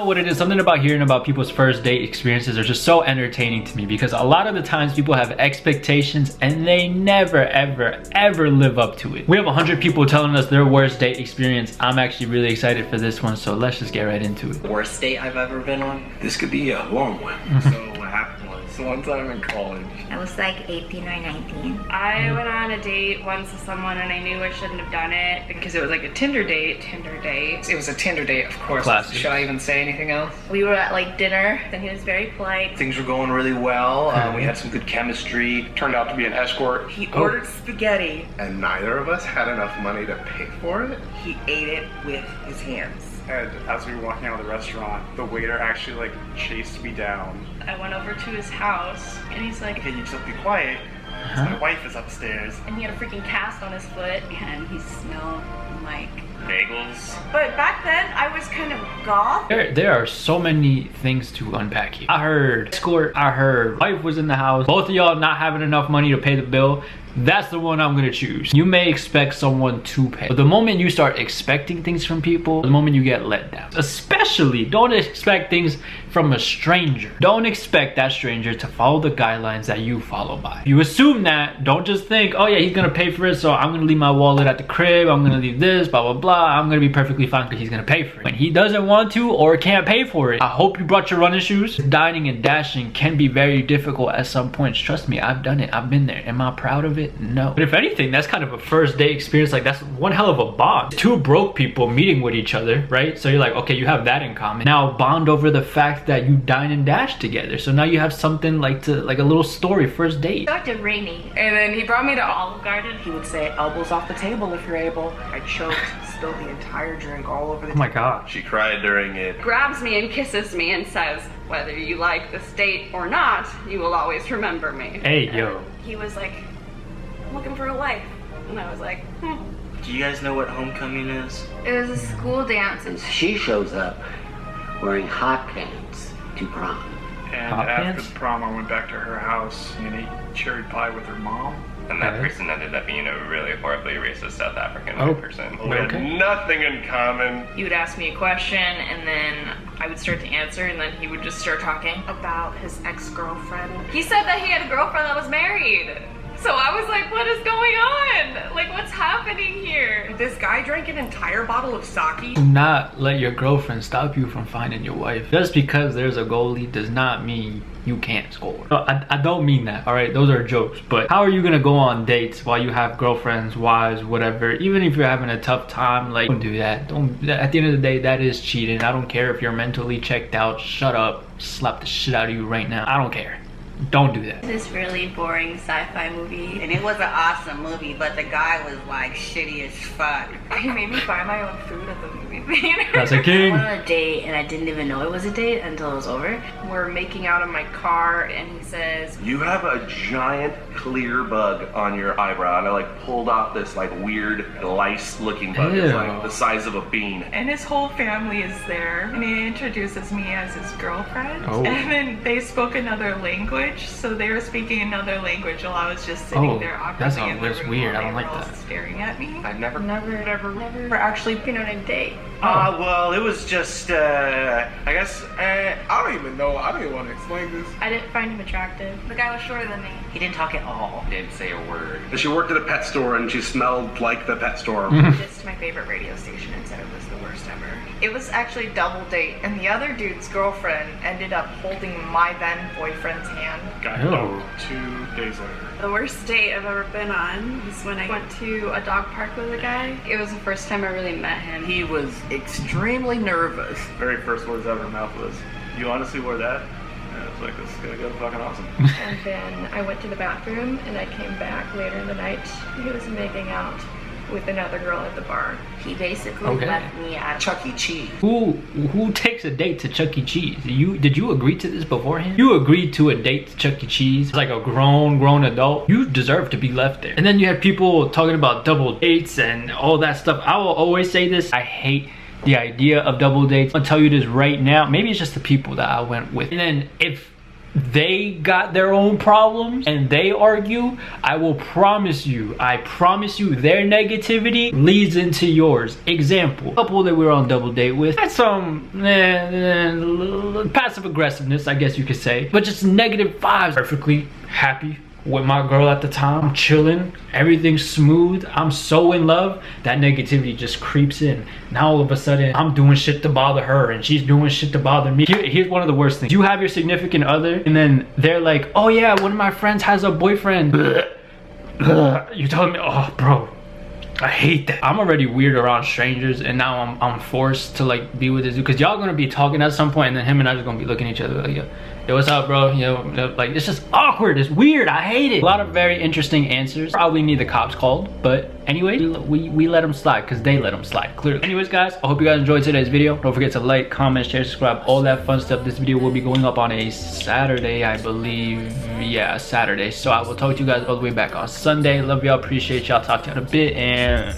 know what it is, something about hearing about people's first date experiences are just so entertaining to me, because a lot of the times people have expectations and they never ever live up to it. We have 100 people telling us their worst date experience. I'm actually really excited for this one, so let's just get right into it. Worst date I've ever been on? This could be a long one. So what happened was, one time in college, I was like 18 or 19. I went on a date once with someone and I knew I shouldn't have done it because it was like a Tinder date. It was a Tinder date, of course. Classic. Should I even say anything else? We were at like dinner and he was very polite. Things were going really well. We had some good chemistry. turned out to be an escort. He ordered spaghetti. And neither of us had enough money to pay for it. He ate it with his hands. And as we were walking out of the restaurant, the waiter actually like chased me down. I went over to his house and he's like, Okay, you just be quiet. My wife is upstairs. and he had a freaking cast on his foot and he smelled like Bagels. But back then, I was kind of goth. There are so many things to unpack here. I heard escort, I heard wife was in the house, both of y'all not having enough money to pay the bill. That's the one I'm gonna choose. You may expect someone to pay, but the moment you start expecting things from people, the moment you get let down. Especially, don't expect things from a stranger. Don't expect that stranger to follow the guidelines that you follow by. You assume that, don't just think, oh yeah, he's gonna pay for it, so I'm gonna leave my wallet at the crib, I'm gonna leave this, blah, blah, blah. I'm gonna be perfectly fine because he's gonna pay for it. When he doesn't want to or can't pay for it, I hope you brought your running shoes. Dining and dashing can be very difficult at some points. Trust me, I've done it, I've been there. Am I proud of it? No. But if anything, that's kind of a first date experience. Like, that's one hell of a bond. Two broke people meeting with each other, right? So you're like, okay, you have that in common. Now bond over the fact that you dine and dash together. So now you have something like a little story, first date. Dr. Rainey. And then he brought me to Olive Garden. He would say, elbows off the table if you're able. I choked, spilled the entire drink all over the Oh my God. She cried during it. Grabs me and kisses me and says, whether you like this date or not, you will always remember me. Hey, yo. He was like, I'm looking for a wife. And I was like, Do you guys know what homecoming is? It was a school dance and She shows up wearing hot pants to prom. And Hot after pants? the prom, I went back to her house and ate cherry pie with her mom. And that Okay. person ended up being a really horribly racist South African Oh. person. We had Okay. nothing in common. He would ask me a question and then I would start to answer and then he would just start talking. about his ex-girlfriend. He said that he had a girlfriend that was married. So I was like, what is going on? Like, what's happening here? This guy drank an entire bottle of sake. Do not let your girlfriend stop you from finding your wife. Just because there's a goalie does not mean you can't score. No, I don't mean that, all right? Those are jokes. But how are you gonna go on dates while you have girlfriends, wives, whatever? Even if you're having a tough time, like, don't do that. At the end of the day, that is cheating. I don't care if you're mentally checked out. Shut up. Slap the shit out of you right now. I don't care. Don't do that. this really boring sci-fi movie. And it was an awesome movie, but the guy was like shitty as fuck. He made me buy my own food at the movie theater. That's a I king. went on a date and I didn't even know it was a date until it was over. We're making out in my car and he says, You have a giant clear bug on your eyebrow, and I like pulled off this like weird lice-looking bug. It's Ew. like the size of a bean. And his whole family is there. And he introduces me as his girlfriend. Oh. And then they spoke another language. So they were speaking another language while I was just sitting Oh, there that's awkwardly in the room weird. while I don't they like were all that. staring at me. I've never. We're actually been on a date. Well, it was just, I guess, I don't even know. I don't even want to explain this. I didn't find him attractive. The guy was shorter than me. He didn't talk at all. Didn't say a word. She worked at a pet store, and she smelled like the pet store. Just my favorite radio station and said it was the worst ever. It was actually double date, and the other dude's girlfriend ended up holding my then boyfriend's hand. Got Oh. dumped 2 days later. The worst date I've ever been on was when I went to a dog park with a guy. It was the first time I really met him. He was extremely nervous. Very first words out of her mouth was, "You honestly wore that?" And I was like, "This is gonna go fucking awesome." And then I went to the bathroom and I came back later in the night. He was making out with another girl at the bar. He basically Okay. left me at Chuck E. Cheese. Who takes a date to Chuck E. Cheese? Did you agree to this beforehand? You agreed to a date to Chuck E. Cheese like a grown adult. You deserve to be left there. And then you had people talking about double dates and all that stuff. I will always say this. I hate the idea of double dates. I'll tell you this right now. Maybe it's just the people that I went with. And then if they got their own problems and they argue, I promise you, their negativity leads into yours. Example, couple that we were on double date with had some passive aggressiveness, I guess you could say, but just negative vibes. Perfectly happy with my girl at the time, I'm chilling, everything's smooth, I'm so in love. That negativity just creeps in. Now all of a sudden I'm doing shit to bother her and she's doing shit to bother me. Here's one of the worst things. You have your significant other and then they're like, oh yeah, one of my friends has a boyfriend. You telling me, oh bro, I hate that. I'm already weird around strangers and now I'm forced to like be with this dude, because y'all gonna be talking at some point and then him and I just gonna be looking at each other like, yo, what's up, bro? You know, like, it's just awkward, it's weird, I hate it. A lot of very interesting answers. Probably need the cops called, but anyway, we let them slide because they let them slide, clearly. Anyways, guys, I hope you guys enjoyed today's video. Don't forget to like, comment, share, subscribe, all that fun stuff. This video will be going up on a Saturday, I believe. Yeah, Saturday. So I will talk to you guys all the way back on Sunday. Love y'all, appreciate y'all, talk to you in a bit, and